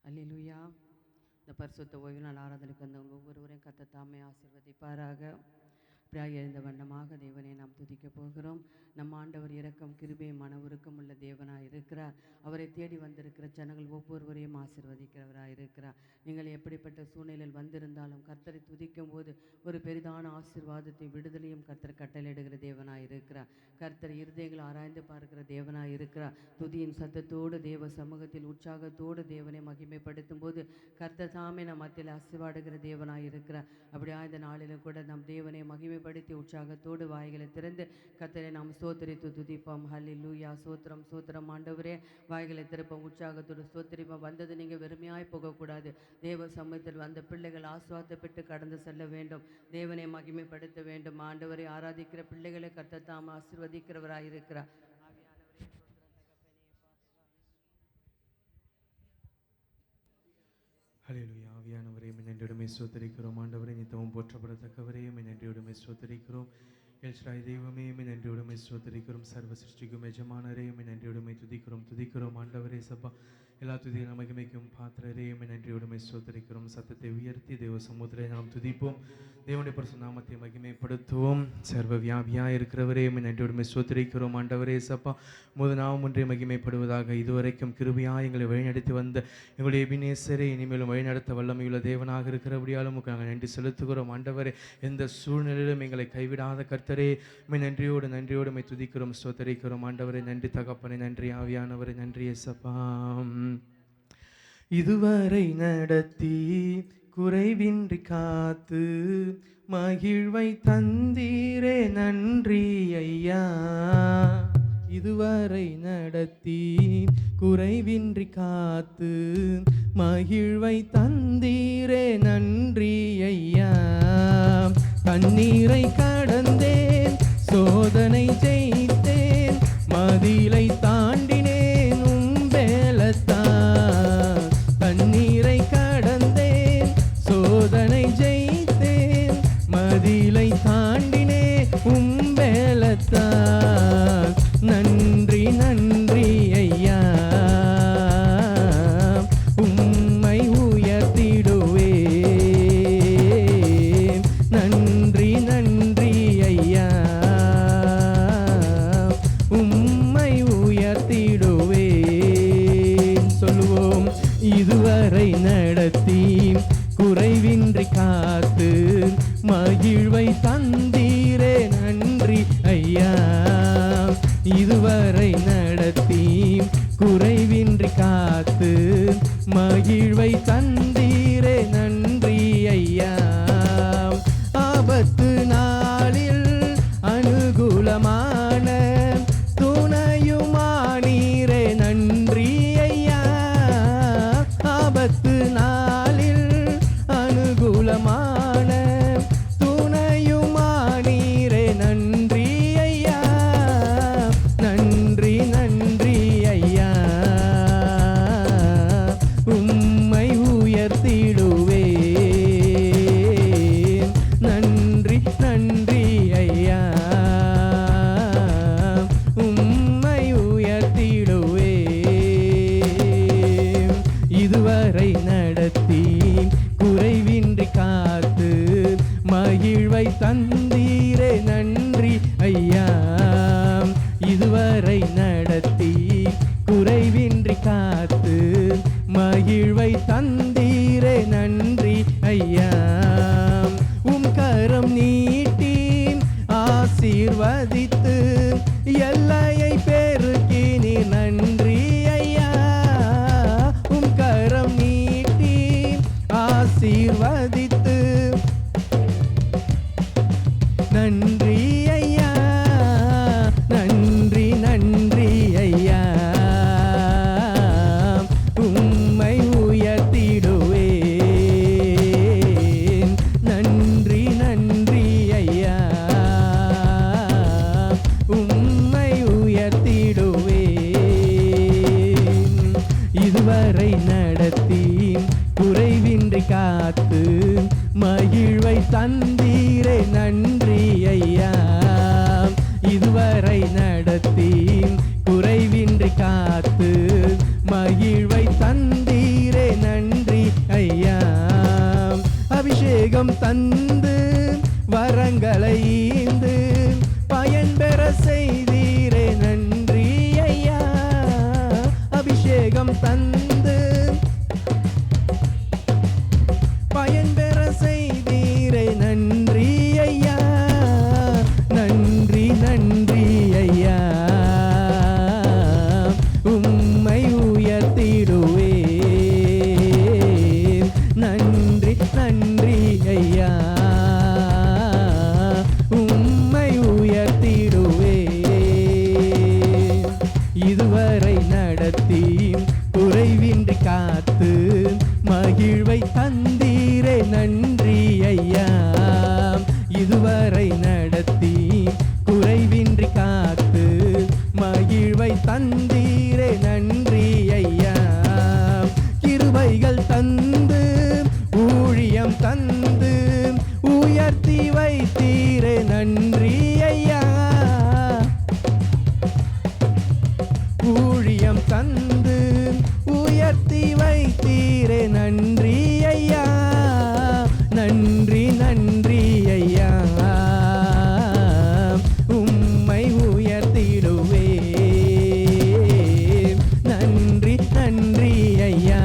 அல்லேலூயா. இந்த பரிசுத்த ஓய்வு நாள் ஆராதனைக்கு வந்தவங்க ஒவ்வொருவரையும் கர்த்தர் தாமே ஆசீர்வதிப்பாராக. பிராய் எழுந்த வண்ணமாக தேவனை நாம் துதிக்க போகிறோம். நம் ஆண்டவர் இரக்கம் கிருபை மன உருக்கம் உள்ள தேவனாய் இருக்கிறார். அவரை தேடி வந்திருக்கிற ஜனங்கள் ஒவ்வொருவரையும் ஆசீர்வதிக்கிறவராய் இருக்கிறார். நீங்கள் எப்படிப்பட்ட சூழ்நிலையில் வந்திருந்தாலும் கர்த்தரை துதிக்கும் போது ஒரு பெரிதான ஆசீர்வாதத்தை விடுதலையும் கர்த்தர் கட்டளையிடுகிற தேவனாய் இருக்கிறார். கர்த்தர் இருதயங்களை ஆராய்ந்து பார்க்கிற தேவனாய் இருக்கிறார். துதியின் சத்தத்தோடு தேவ சமூகத்தில் உற்சாகத்தோடு தேவனை மகிமைப்படுத்தும் போது கர்த்தர் தாமே நம் மத்தியில் அசைவாடுகிற தேவனாய் இருக்கிறார். அப்படியா இந்த நாளிலும் கூட நம் தேவனை மகிமைப்படுத்தி உற்சாகத்தோடு வாய்களை திறந்து கர்த்தரை நாம் ஸ்தோத்திரித்து துதிப்போம். ஹல்லேலூயா. சோத்திரம் சோத்திரம் ஆண்டவரே. வாய்களை திறப்போம், உற்சாகத்தோடு ஸ்தோத்திரிப்போம். வந்தது நீங்கள் வெறுமையாய் போகக்கூடாது. தேவ சமூகத்தில் வந்த பிள்ளைகள் ஆசுவாதப்பட்டு கடந்து செல்ல வேண்டும். தேவனை மகிமைப்படுத்த வேண்டும். ஆண்டவரை ஆராதிக்கிற பிள்ளைகளை கர்த்தர் தாம் ஆசீர்வதிக்கிறவராய் இருக்கிறார். ஹல்லேலூயா. ஆவியானவரே நன்றியோடுமே ஸ்தோத்திரிக்கிறோம். ஆண்டவரே நித்தமும் போற்றப்படத்தக்கவரே நன்றியோடுமே ஸ்தோத்திரிக்கிறோம். எல்ஷாய் தெய்வமே நன்றியோடுமே ஸ்தோத்திரிக்கிறோம். சர்வ சிருஷ்டிக்கும் எஜமானரே நன்றியோடுமே துதிக்கிறோம். ஆண்டவரே சபா எல்லா துதிகள் மகிமைக்கும் பாத்திரரே நன்றியோடுமே ஸ்தோத்திரிக்கிறோம். சத்தத்தை உயர்த்தி தேவ சமூகத்திலே நாம் துதிப்போம். தேவனுடைய பரிசுத்த நாமத்தை மகிமைப்படுத்துவோம். சர்வ வியாபியாக இருக்கிறவரே நன்றியோடுமே ஸ்தோத்திரிக்கிறோம். ஆண்டவரே சப்பா முத நாமம் ஒன்றே மகிமைப்படுவதாக. இதுவரைக்கும் கிருபையாக எங்களை வழிநடத்தி வந்த எங்களுடைய எபினேசரே இனிமேலும் வழிநடத்த வல்லமையுள்ள தேவனாக இருக்கிறபடியாலும் உங்களுக்கு நாங்கள் நன்றி செலுத்துகிறோம். ஆண்டவரே எந்த சூழ்நிலையிலும் எங்களை கைவிடாத கர்த்தரே நன்றியோடு துதிக்கிறோம், ஸ்தோத்திரிக்கிறோம். ஆண்டவரே நன்றி தகப்பனே, நன்றி ஆவியானவரே, நன்றி இயேசப்பா. இதுவரை நடத்தி குறைவின்றி காத்து மகிழ்வை தந்தீரே நன்றி ஐயா. இதுவரை நடத்தி குறைவின்றி காத்து மகிழ்வை தந்தீரே நன்றி ஐயா. தண்ணீரை கடந்தேன், சோதனை ஜெயித்தேன், மதிலை தாண்டினேன் உம்பேலத்தான். தண்ணீரை கடந்தேன், சோதனை ஜெயித்தேன், மதிலை தாண்டினேன் உம்பேலத்தான். நன்றி நன்றி ஐயா, உம்மை உயர்த்திடுவே. நன்றி நன்றி ஐயா, உம்மை உயர்த்திடுவே. சொல்லுவோம். இதுவரை நடத்தி குறைவின்றி காத்து மகிழ்வை தந்தீரே நன்றி ஐயா. இதுவரை நடத்தி குறைவின்றி காத்து மகிழ்வை தந்தீரே நன்றி ஐயா. ஆபத்து நாளில் அனுகூலமான துணையுமானீரே நன்றி ஐயா. ஆபத்து நாளில் அனுகூலமான துணையுமானீரே நன்றி ஐயா. நன்றி நன்றி ஐயா, உம்மை உயர்த்திடுவே. நன்றி நன்றி ஐயா, உம்மை உயர்த்திடுவே. இதுவரை நடத்தி குறைவின்றி காத்து மகிழ்வை தந்தீரே நன்றி ஐயா. இதுவரை நடத்தி குறைவின்றி காத்து மகிழ்வை தந்தீரே நன்றி ஐயா. உம் கரம் நீட்டி ஆசீர்வதித்து எல்லையை பெருக்கினி நன்றி ஐயா. உம் கரம் நீட்டி ஆசீர்வதித்து நன்றி ஐயா. நன்றி நன்றி ஐயா, உம்மை உயர்த்திடுவே. நன்றி நன்றி ஐயா, உம்மை உயர்த்திடுவே. இதுவரை நடத்தி குறைவின்றி காத்து மகிழ்வை தந்தீரே நன்றி ஐயா. இதுவரை நடத்தி குறைவின்றி காத்து மகிழ்வை தந்தீரே நன்றி அபிஷேகம் தந்து வரங்களை ஈந்து பயன் பெற செய்தீரே நன்றி ஐயா. அபிஷேகம் தந்து பயன் பெற செய்தீரே நன்றி ஐயா. நன்றி நன்றி ஐயா. உம்மை உயர்த்திடுவேன். நன்றி நன்றி ஐயா. உம்மை உயர்த்திடுவேன். இதுவரை நடத்தி குறைவின்றி காத்து மகிழ்வை தந்தீரே நன்றி ஐயா. இதுவரை நடத்தி குறைவின்றி காத்து மகிழ்வை தந்தீரே நன்றி ஐயா. கிருபைகள் தந்து ஊழியம் தந்து உயர்த்தி வைத்தீரே நன்றி ஐயா. ஊழியம் தந்து உயர்த்தி வைத்தீரே நன்றி ஐயா. நன்றி நன்றி ஐயா. உம்மை உயர்த்திடுவேன். நன்றி நன்றி ஐயா.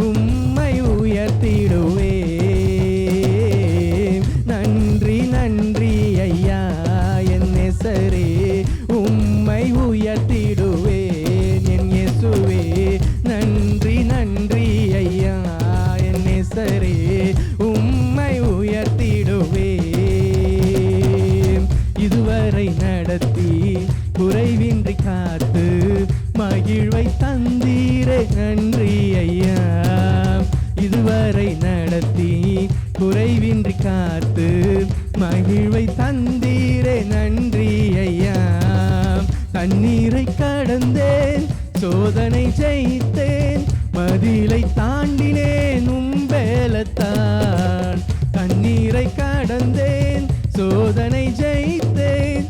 உம்மை உயர்த்திடுவேன். நன்றி நன்றி ஐயா. என் நேசரே உம்மை உயர்த்திடுவேன். என் இயேசுவே நன்றி நன்றி ஐயா. என் நேசரே உம்மை உயர்த்திடுவேன். இதுவரை நடத்தி குறைவின்றி காத்து மகிழ்வை தந்தீரே நன்றி ஐயா. இதுவரை நடத்தி குறைவின்றி காத்து மகிழ்வை தந்தீரே நன்றி ஐயா. தண்ணீரை கடந்தேன் சோதனை ஜெயித்தேன் மதிலை தாண்டினேன் உம்பேலத்தான். தண்ணீரை கடந்தேன் சோதனை ஜெயித்தேன்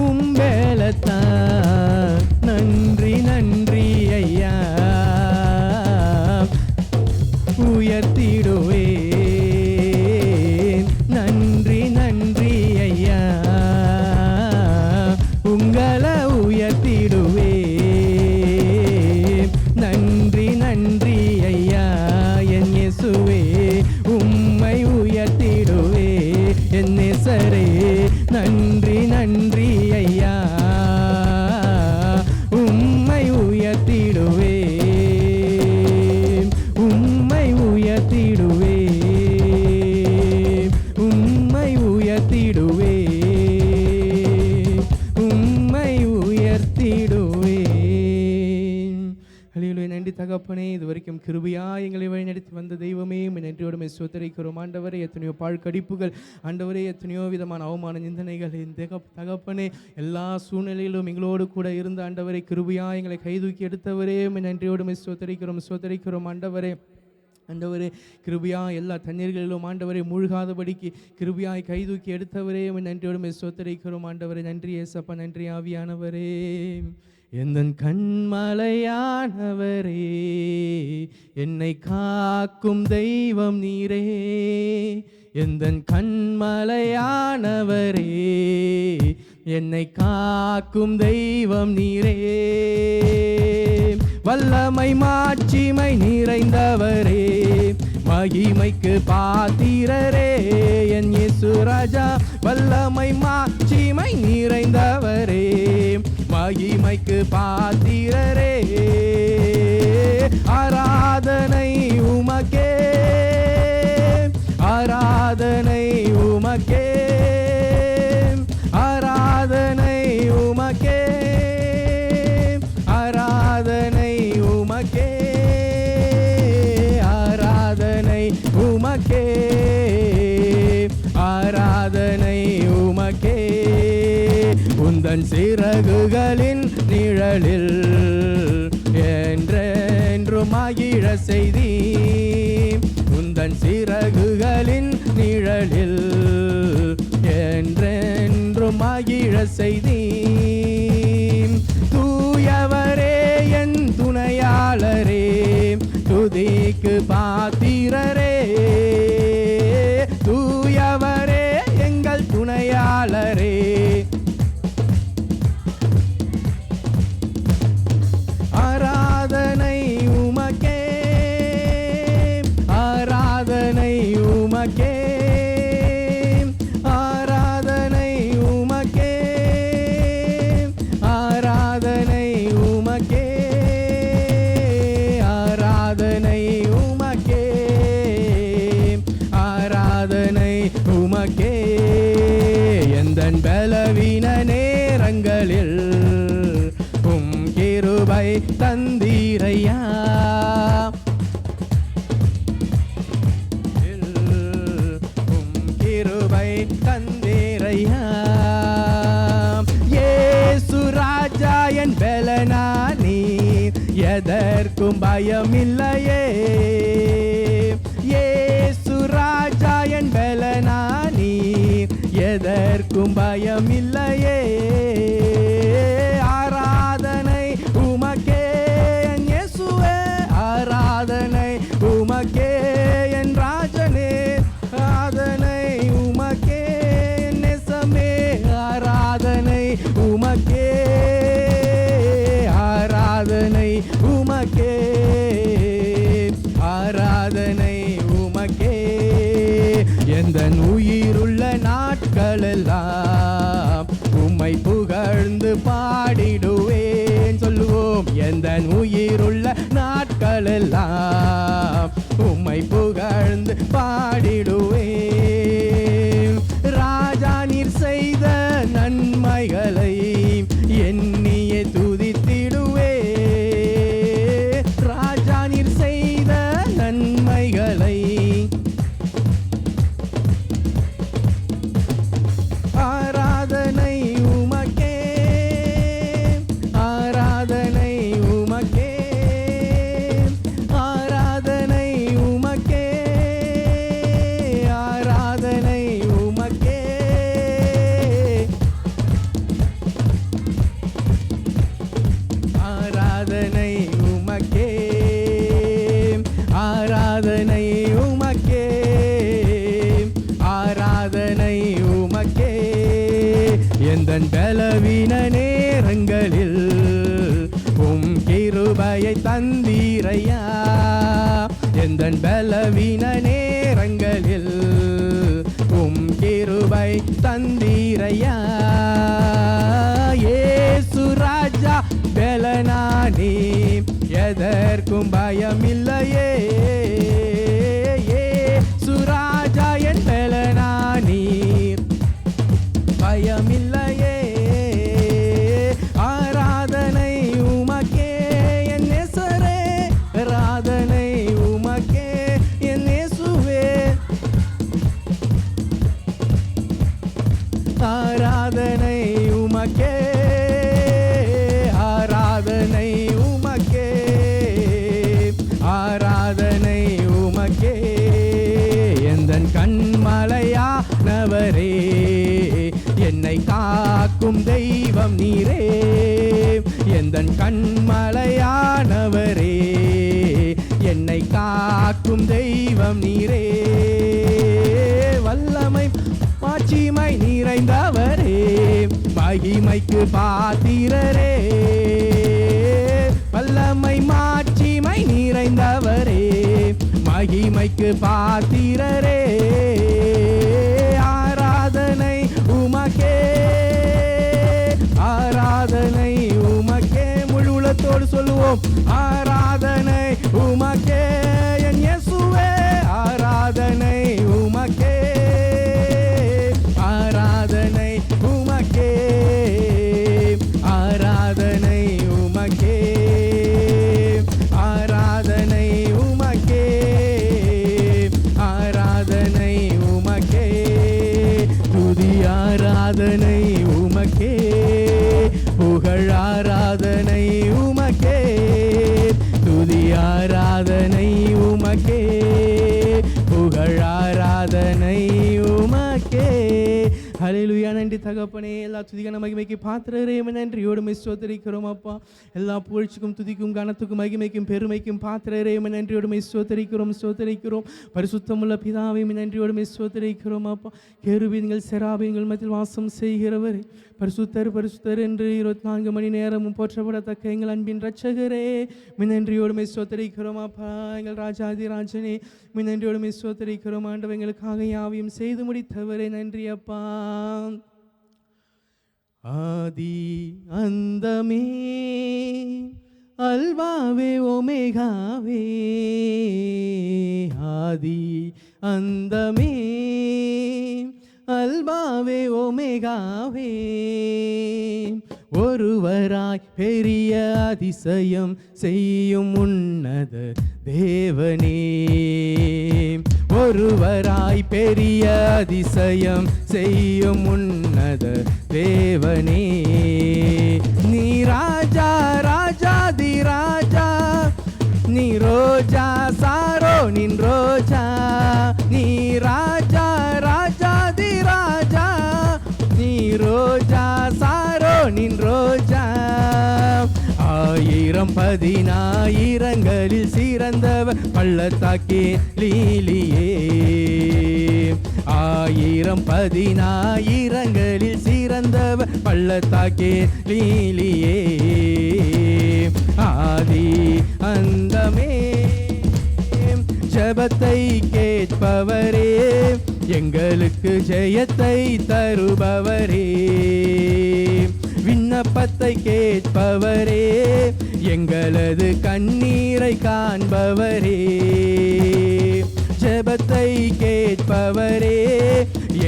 உம்பேலத்தான். நன்றி நன்றி ஐயா. உயர்த்திடுவேன். நன்றி நன்றி ஐயா. உங்களை உயர்த்திடுவேன். நன்றி நன்றி ஐயா. என் இயேசுவே உம்மை உயர்த்திடுவேன். என் நேசரே நன்றி நன்றி ஐயா. உம்மை உயர்த்திடுவேன். உம்மை உயர்த்திடுவேன். உம்மை உயர்த்திடுவேன். உம்மை உயர்த்திடுவேன். ஹல்லேலூயா. நன்றி தகப்பனே. இதுவரைக்கும் கிருபையா எங்களை வழிநடத்தி வந்த தெய்வமே நன்றியோடு ஸ்தோத்திரிக்கிறோம் ஆண்டவரே. எத்தனையோ பாழ்கடிப்புகள் ஆண்டவரே, எத்தனையோ விதமான அவமான நிந்தனைகள் தகப்பனே, எல்லா சூழ்நிலையிலும் எங்களோடு கூட இருந்த ஆண்டவரே, கிருபையா எங்களை கைதூக்கி எடுத்தவரே நன்றியோடு ஸ்தோத்திரிக்கிறோம் ஆண்டவரே. ஆண்டவரே கிருபையா எல்லா தண்ணீர்களிலும் ஆண்டவரை மூழ்காதபடிக்கு கிருபையாய் கைதூக்கி எடுத்தவரே நன்றியோடு ஸ்தோத்திரிக்கிறோம் ஆண்டவரே. நன்றி ஏசப்பா. நன்றி ஆவியானவரே. எந்தன் கண்மலையானவரே, என்னை காக்கும் தெய்வம் நீரே. எந்தன் கண்மலையானவரே, என்னை காக்கும் தெய்வம் நீரே. வல்லமை மாட்சிமை நிறைந்தவரே, மகிமைக்கு பாத்திரரே என் இயேசு ராஜா. வல்லமை மாட்சிமை நிறைந்தவரே, மகிமைக்கு பாத்திரரே. ஆராதனை உமக்கே, ஆராதனை உமக்கே, ஆராதனை உமக்கே, ஆராதனை உமக்கே, ஆராதனை உமக்கே, ஆராதனை உமக்கே. உந்தன் சிறகுகளின் நிழலில் என்றென்றும் மகிழ செய்தி. உந்தன் சிறகுகளின் நிழலில் என்றென்றும் மகிழ செய்தி. தூயவரே என் துணையாளரே, துதிக்கு கிருபை தந்தீரையா. கிருபை தந்தீரையா. இயேசு ராஜா என் பலனானி, எதற்கும் பயமில்லையே. இயேசு ராஜா என் பலனானி, எதற்கும் பயமில்லையே. ஆராதனை உமக்கே என் இயேசுவே, ஆராதனை உமக்கே என் ராஜனே, ஆராதனை உமக்கே என் நேசமே, ஆராதனை உமக்கே, ஆராதனை உமக்கே, ஆராதனை உமக்கே. எந்தன் உயிருள்ள நாட்களெல்லாம் உம்மை புகழ்ந்து பாடிடுவேன். சொல்லுவோம், எந்தன் உயிருள்ள நாட்களெல்லாம் உம்மை புகழ்ந்து பாடிடுவேன். ராஜா நீர் செய்த நன்மைகளை எண்ணியே துதித்திடுவே. ராஜா நீர் செய்த நன்மைகளை ஆராதனை உமக்கே, ஆராதனை உமக்கே, ஆராதனை உமக்கே, ஆராதனை உமக்கே. ஆராதனை உமக்கே, ஆராதனை உமக்கே, ஆராதனை உமக்கே. எந்தன் பலவீன நேரங்களில் உம் கிருபையை தந்தீரையா. எந்தன் பலவீன நேரங்களில் உம் கிருபை தந்தீரையா. இயேசு ராஜா பலனானி, எதற்கும் பயமில்லையே. இயேசு ராஜா என் பலனானி, பயமில்லையே. ஆராதனை உமக்கே என் நேசரே, ஆராதனை உமக்கே என் இயேசுவே, ஆராதனை உமக்கே, ஆராதனை உமக்கே, ஆராதனை உமக்கே. எந்தன் கண்மலையானவரே, என்னை காக்கும் தெய்வம் நீரே. எந்தன் கண்மலையானவரே, என்னை காக்கும் தெய்வம் நீரே. வல்லமை மாட்சிமை நிறைந்தவரே, மகிமைக்கு பாத்திரரே. வல்லமை மாட்சிமை நிறைந்தவரே, மகிமைக்கு பாத்திரரே. ஆராதனை உமக்கே, ஆராதனை உமக்கே. முழு உள்ளத்தோடு சொல்லுவோம், ஆராதனை உமக்கே என் இயேசுவே, ஆராதனை உமக்கே, ஆராதனை உமக்கே, ஆராதனை உமக்கே, ஆராதனை உமக்கே, ஆராதனை உமக்கே. துதி ஆராதனை உமக்கே, புகழ் ஆராதனை உமக்கே, துதி ஆராதனை உமக்கே, புகழ் ஆராதனை உமக்கே. ஹல்லேலூயா. நன்றி தகப்பனே, எல்லா துதிக்கான மகிமைக்கு பாத்திரரே நன்றியோடு ஸ்தோத்திரிக்கிறோம் அப்பா. எல்லா புகழ்ச்சிக்கும் துதிக்கும் கனத்துக்கும் மகிமைக்கும் பெருமைக்கும் பாத்திரரே நன்றியோடு ஸ்தோத்திரிக்கிறோம், ஸ்தோத்திரிக்கிறோம். பரிசுத்தமுள்ள பிதாவை நன்றியோடு ஸ்தோத்திரிக்கிறோம் அப்பா. கேருபீன்கள் செராபீன்கள் மத்தியில் வாசம் செய்கிறவரே, பரிசுத்தர் பரிசுத்தர் என்று 24 மணி நேரமும் போற்றப்படத்தக்க எங்கள் அன்பின் இரட்சகரே நன்றியோடு ஸ்தோத்திரிக்கிறோம் அப்பா. எங்கள் ராஜாதி ராஜனே நன்றியோடு ஸ்தோத்திரிக்கிறோம் ஆண்டவர். எங்களுக்காக யாவையும் செய்து முடித்தவரே நன்றி அப்பா. ஆதி அந்தமே அல்வாவே ஒமேகாவே, ஆதி அந்தமே அல்பாவே ஒமேகாவே, ஒருவராய் பெரிய அதிசயம் செய்யும் உன்னத தேவனே, ஒருவராய் பெரிய அதிசயம் செய்யும் உன்னத தேவனே. நீ ராஜா ராஜாதி ராஜா, நீ ரோஜா சாரோ நின் ரோஜா, நீ ராஜா ராஜாதி ராஜா, நீ ரோஜா சாரோ நின் ரோஜா. ஆயிரம் பதினாயிரங்களில் சிறந்தவர் பள்ளத்தாக்கின் லீலியே, ஆயிரம் பதினாயிரங்களில் சிறந்தவர் பள்ளத்தாக்கின் லீலியே. ஆதி அந்தமே ஜெபத்தை கேட்பவரே, எங்களுக்கு ஜெயத்தை தருபவரே, விண்ணப்பத்தை கேட்பவரே, எங்களது கண்ணீரை காண்பவரே, ஜெபத்தை கேட்பவரே,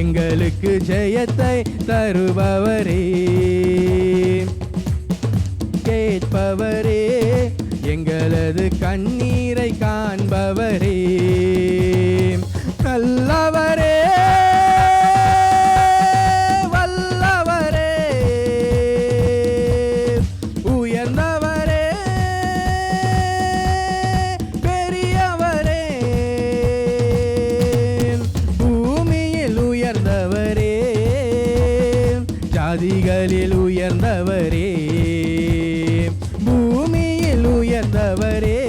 எங்களுக்கு ஜெயத்தை தருபவரே, கேட்பவரே, எங்களது கண்ணீரை காண்பவரே, நல்லவரே வல்லவரே, உயர்ந்தவரே பெரியவரே, பூமியில் உயர்ந்தவரே, ஜாதிகளில் உயர்ந்தவரே, பூமியில் உயர்ந்தவரே,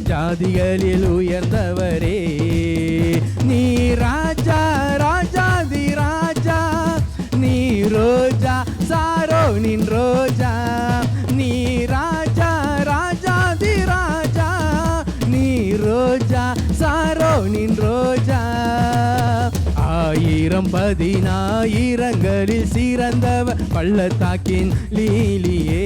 ஜாதிகளில் உயர்ந்தவரே. நீ ராஜா ராஜாதி ராஜா, நீ ரோஜா சாரோ நின் ரோஜா, நீ ராஜா ராஜாதி ராஜா, நீ ரோஜா சாரோ நின் ரோஜா. ஆயிரம் பதினாயிரங்களில் சிறந்தவர் பள்ளத்தாக்கின் லீலியே,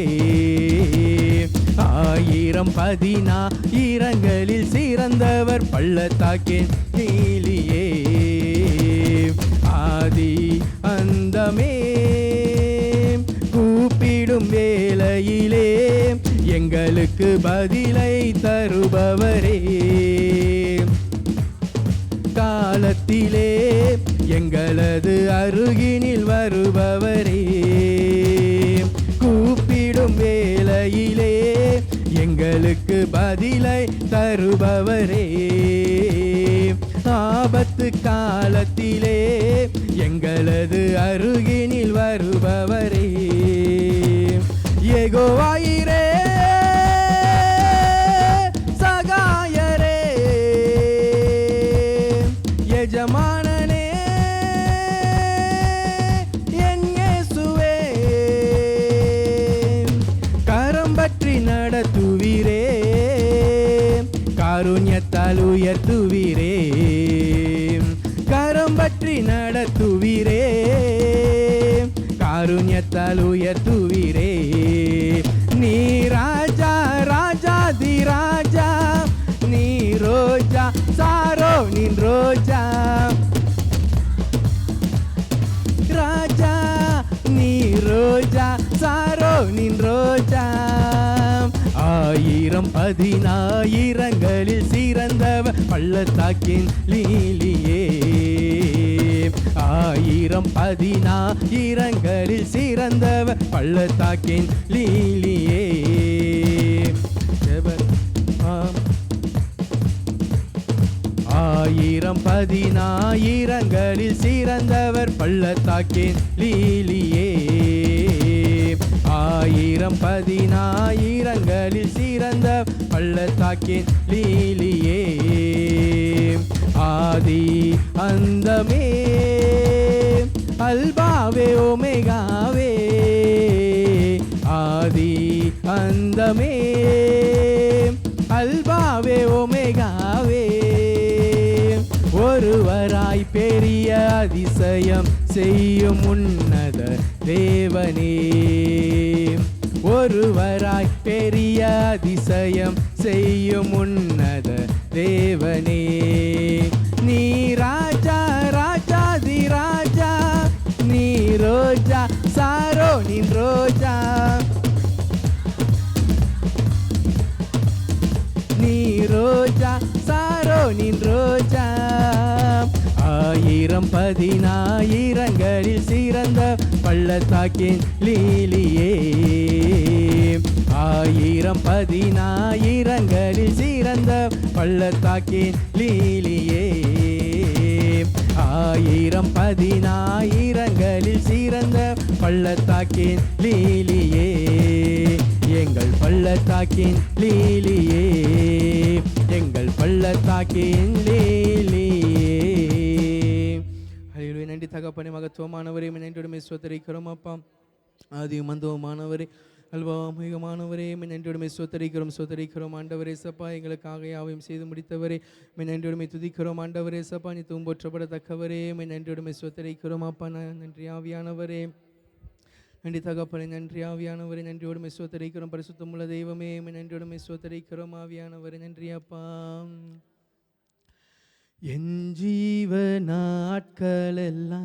ஆயிரம் பதினாயிரங்களில் சிறந்தவர் பள்ளத்தாக்கின் லீலியே. ஆதி அந்தமே கூப்பிடும் வேளையிலே எங்களுக்கு பதிலை தருபவரே, காலத்திலே எங்களது அருகினில் வருபவரே, கூப்பிடும் வேளையிலே எங்களுக்கு பதிலை தருபவரே, ஆபத்து காலத்திலே எங்களது அருகினில் வருபவரே, யெகோவாயிரே சகாயரே, எஜமானனே என் இயேசுவே, கரம் பற்றி நடத்துவீரே, காருண்யத்தால் உயர்த்துவீரே, கரம் பற்றி நடத்துவீரே, காருண்யத்தால் உயர்த்துவீரே. நீ ராஜா ராஜாதி ராஜா, நீ ரோஜா சாரோ நின் ரோஜா, ராஜா நீ ரோஜா சாரோ நின் ரோஜா. ஆயிரம் பதினாயிரங்களில் சிறந்தவர் பள்ளத்தாக்கின் லீலியே, ஆயிரம் பதினாயிரங்களில் சிறந்தவர் பள்ளத்தாக்கின் லீலியே. ஆயிரம் பதினாயிரங்களில் சிறந்தவர் பள்ளத்தாக்கின் லீலியே, ஆயிரம் பதினாயிரங்களில் சிறந்த பள்ளத்தாக்கின் லீலியே. ஆதி அந்தமே அல்பாவே ஒமேகாவே, ஆதி அந்தமே அல்பாவே ஒமேகாவே, ஒருவராய் பெரிய அதிசயம் செய்யும் உன்னத தேவனே, ஒருவராய் பெரிய அதிசயம் செய்யும் உன்னத தேவனே. நீ ராஜா ராஜாதி ராஜா, நீ ரோஜா சாரோ நீ சீயோனின் ரோஜா. 1000 சிறந்த பள்ளத்தாக்கின் லீலியே. 1000 சிறந்த பள்ளத்தாக்கின் லீலியே. 1000 சிறந்த பள்ளத்தாக்கின் லீலியே. எங்கள் பள்ளத்தாக்கின் லீலியே, எங்கள் பள்ளத்தாக்கின் லீலியே. ஹல்லேலூயா. நன்றி தகப்பனே, மகத்துவமானவரே, நன்றியோடு ஸ்தோத்திரிக்கிறோம் அப்பா. ஆதியும் அந்தவுமானவரே, அல்வாமிகமானவரே, நன்றியோடு ஸ்தோத்திரிக்கிறோம் ஆண்டவரே சப்பா. எங்களுக்காக யாவையும் செய்து முடித்தவரே, நன்றியோடு துதிக்கிறோம் ஆண்டவரே சப்பா. நீ தூம்போற்றப்படத்தக்கவரே, நன்றியோடு ஸ்தோத்திரிக்கிறோம் அப்பா. நன்றி ஆவியானவரே, நன்றி தகப்பனே, நன்றி ஆவியானவரே, நன்றியோடு ஸ்தோத்திரிக்கிறோம் பரிசுத்தமுள்ள தெய்வமே, நன்றியோடு ஸ்தோத்திரிக்கிறோம் ஆவியானவரே. நன்றி அப்பா. என் ஜீவ நாட்களெல்லாம்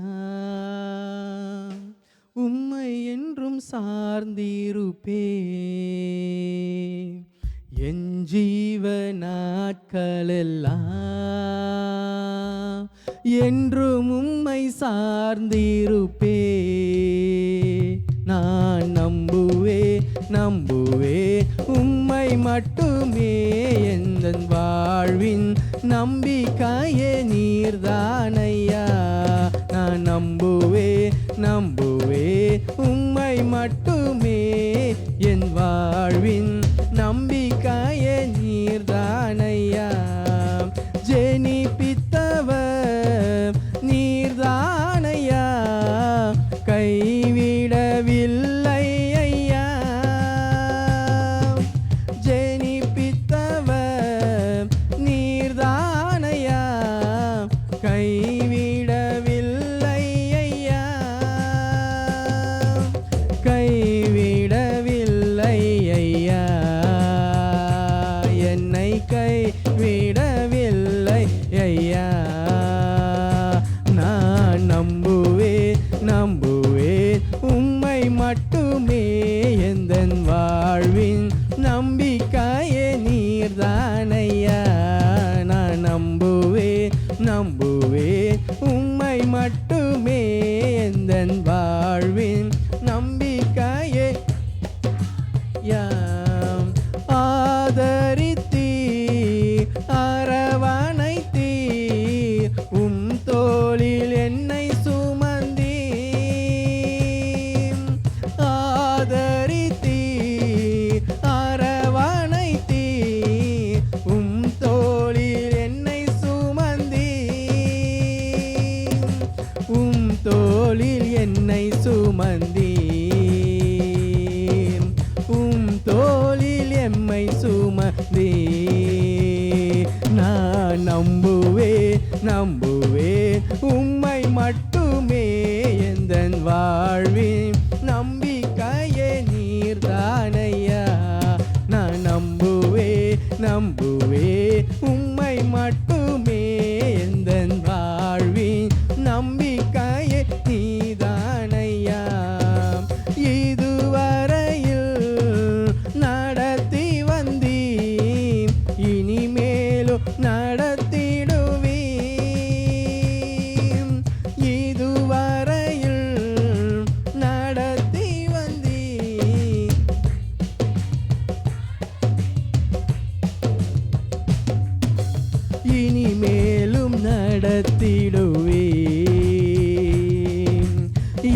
உம்மை என்றும் சார்ந்திருப்பே. என் ஜீவ நாட்களெல்லாம் என்றும் உம்மை சார்ந்திருப்பே. நான் நம்புவே உம்மை மட்டுமே. எந்தன் வாழ்வின் நம்பிக்கையே நீர்தானையா. நான் நம்புவே உம்மை மட்டுமே. என் வாழ்வின் நம்பிக்கையே நீர்தானையா. ஜெனிப்பித்தவர் நீர்தானையா. கைவிடவில்லை ஐயா. ஜெனிப்பித்தவர் நீர்தானையா. கைவிடவில்லை ஐயா. கைவிடவில்லை ஐயா. என்னை கைவிடவில்லை ஐயா. நான் நம்புவே உம்மை மட்டுமே. எந்தன் வாழ்வின் நம்பிக்கையே நீர்தானையா. நான் நம்புவே உம்மை மட்டுமே. எந்தன் வாழ்வின் நம்பிக்கையே யாம். ஆதரித்தீர், அரவணைத்தீர், உம் தோளில் என்னை சுமந்தீர். ஆதரித்தீர், அரவணைத்தீர், உம் தோளில் என்னை சுமந்தீர். உம் தோளில் என்னை சுமந்தீர். உம் தோளில் எம்மை சுமந்தீர். நான் நம்புவே உம்மை மட்டுமே. எந்தன் வாழ்வின் நம்பிக்கையே நீர்தானையா. நான் நம்புவே உம்மை மட்டுமே. எந்தன் வாழ்வின் நம்பிக்கையே நீதானையா. இதுவரையில் நடத்தி வந்தீர், இனிமேலும் நடத்திடுவீர். இதுவரையில் நடத்தி வந்தீர், இனிமேலும் நடத்திடுவீர்.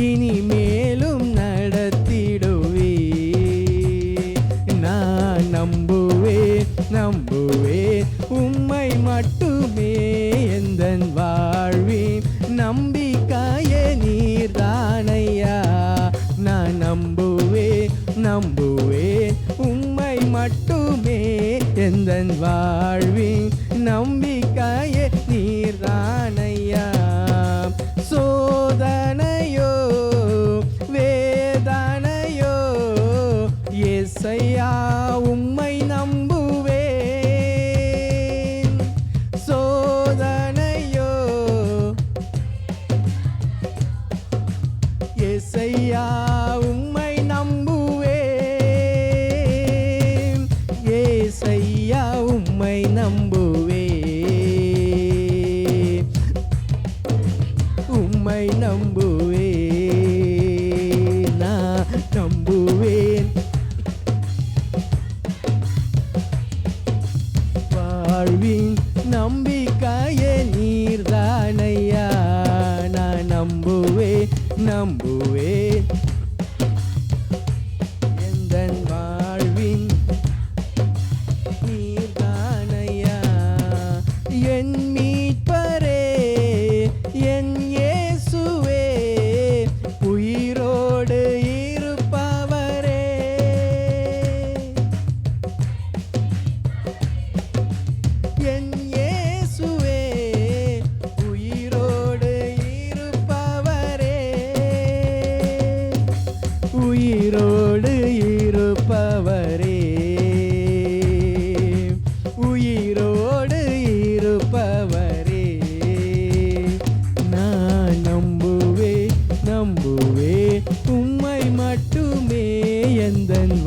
இனிமேலும் நடத்திடுவீர். நான் நம்புவே உம்மை மட்டுமே. எந்தன் வாழ்வின் நம்பிக்கையே நீர்தானையா. நான் நம்புவே உம்மை மட்டுமே. எந்தன் வாழ்வின் நம்பிக்கையே நீர்தானையா. சோதனையோ வேதனையோ யேசையா உம்மை நம்புவேன். சோதனையோ யேசையா உம்மை நம்புவேன். யேசையா உம்மை நம்புவேன்.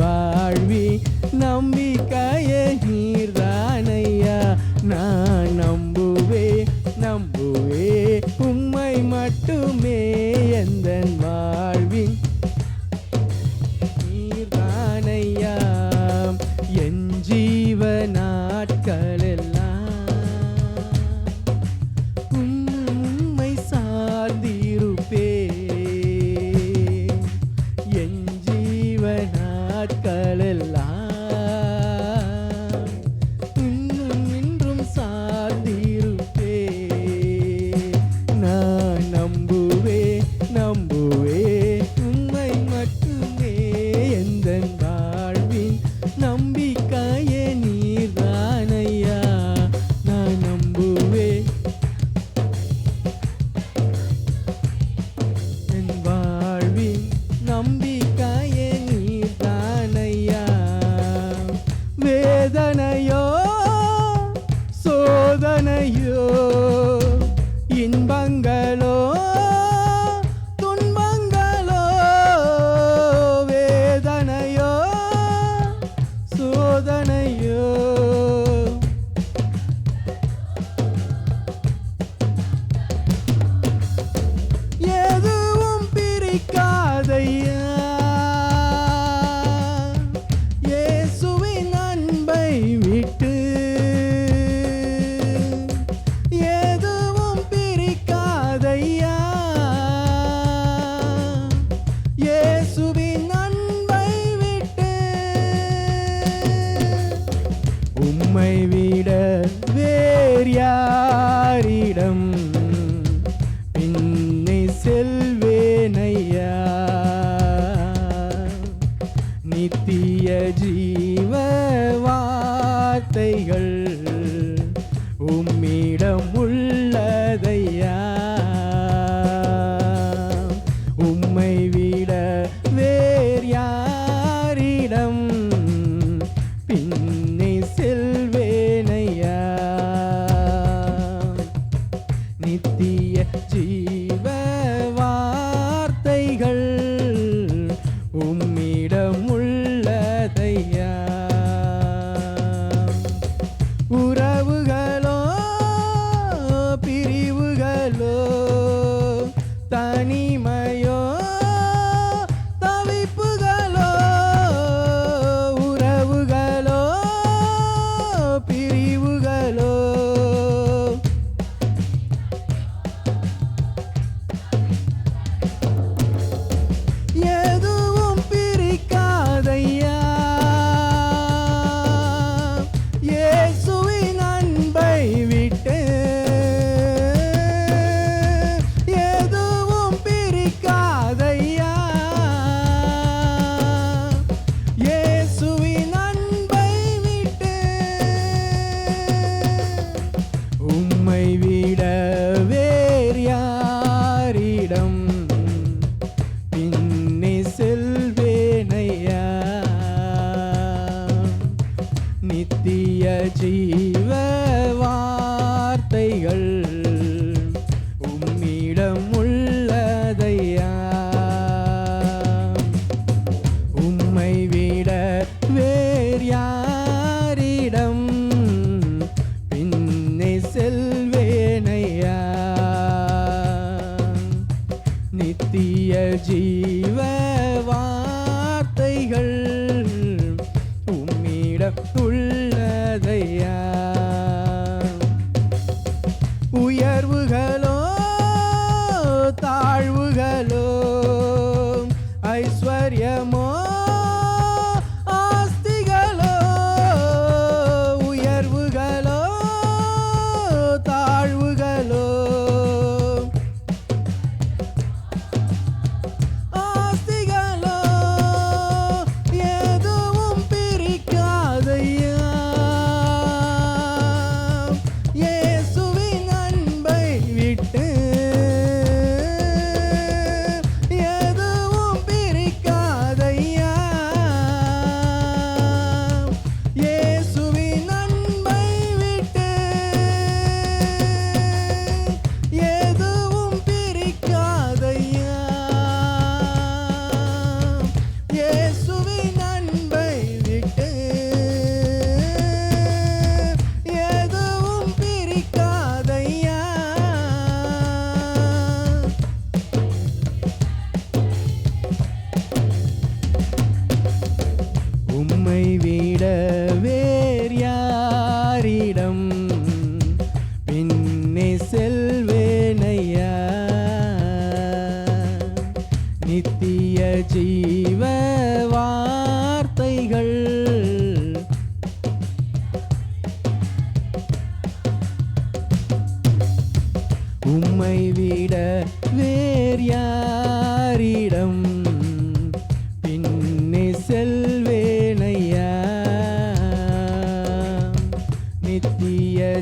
வாழ்வி நம்பிக்கையே நீர்தானையா. நான் நம்புவே உம்மை மட்டுமே எந்தன் வாழ்வின் நீர்தானையா. என் ஜீவ நாட்களெல்லாம் உம்மை சார்ந்திருப்பேன். என் ஜீவ நாட்களெல்லாம் இன்னும் இன்றும் சார்ந்திருப்பேன். நான் நம்புவே உம்மை மட்டுமே எந்தன் வாழ்வின் நம்பிக்கையே நீர்தானையா. நான் நம்புவே என் வாழ்வின் நம்பிக்கையே நீர்தானையா. வேதனையோ சோதனையோ இன்பங்களோ துன்பங்களோ, வேதனையோ சோதனையோ எதுவும் பிரிக்காதையா. இயேசுவின் அன்பை விட்டு எதுவும் பிரிக்காதையா. இயேசுவின் அன்பை விட்டு உம்மை விட வேறு யாரிடம் பின்னே செல்வேனையா. நித்திய ஜீவ வார்த்தைகள் உம்மிடம் உள்ளதையா. உம்மை விட வேறு யாரிடம் பின்னே செல்வேனையா. நித்திய ஜீவ வார்த்தைகள் உம்மிடம் உள்ளதையா. உறவுகளோ பிரிவுகளோ தனிமையோ தவிப்புகளோ, உறவுகளோ பிரிவுகளோ எதுவும் பிரிக்காதையா. இயேசுவின் அன்பை விட்டு எதுவும் பிரிக்காதையா. இயேசுவின் அன்பை விட்டு உம்மை விட வேறு யாரிடம் பின்னே செல்வேனையா. நித்திய ஜீவ வார்த்தைகள் உம்மிடம் உள்ளதையா. உம்மை விட வேறு யாரிடம் பின்னே செல்வேனையா. நித்திய ஜீவ வார்த்தைகள் உம்மிடம் உள்ளதையா. உயர்வுகளோ தாழ்வுகளோ ஐஸ்வர்யமோ ஆஸ்திகளோ, உயர்வுகளோ தாழ்வுகளோ ஆஸ்திகளோ எதுவும் பிரிக்காதையா.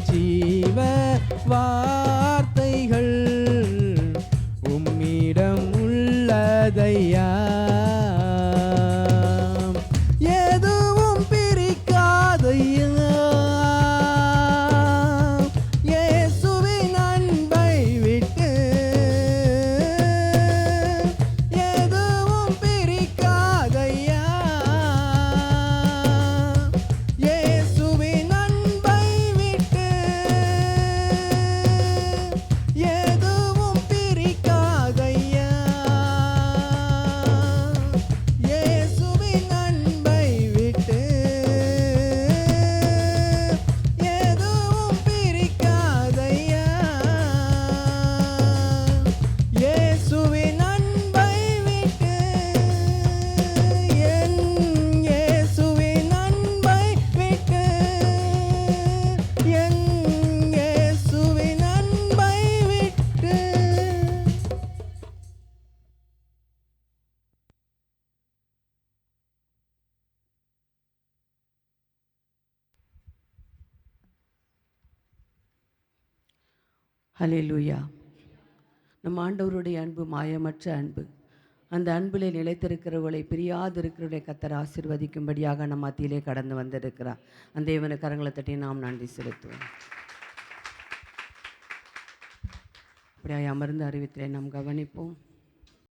ஜீவ வார்த்தைகள் உம்மிடம் உள்ளதையா, எதுவும் பிரிக்காதையா, இயேசுவின் அன்பை விட்டு எதுவும் பிரிக்காதையா, இயேசுவின் அன்பை விட்டு எதுவும் பிரிக்காதையா, இயேசுவின் அன்பை விட்டு எதுவும் பிரிக்காதையா, இயேசுவின் அன்பை விட்டு என் இயேசுவின் அன்பை விட்டு என் இயேசுவின் அன்பை விட்டு. ஹல்லேலூயா. நம் ஆண்டவருடைய அன்பு மாயமற்ற அன்பு. அந்த அன்பிலே நிலைத்திருக்கிறவர்களை பிரியாதிருக்கிறவர்களை கர்த்தர் ஆசீர்வதிக்கும்படியாக நம் மத்தியிலே கடந்து வந்திருக்கிறார். அந்த தேவன கரங்களை தட்டி நாம் நன்றி செலுத்துவோம். அப்படியே அமர்ந்து அறிவித்திலே நாம் கவனிப்போம்.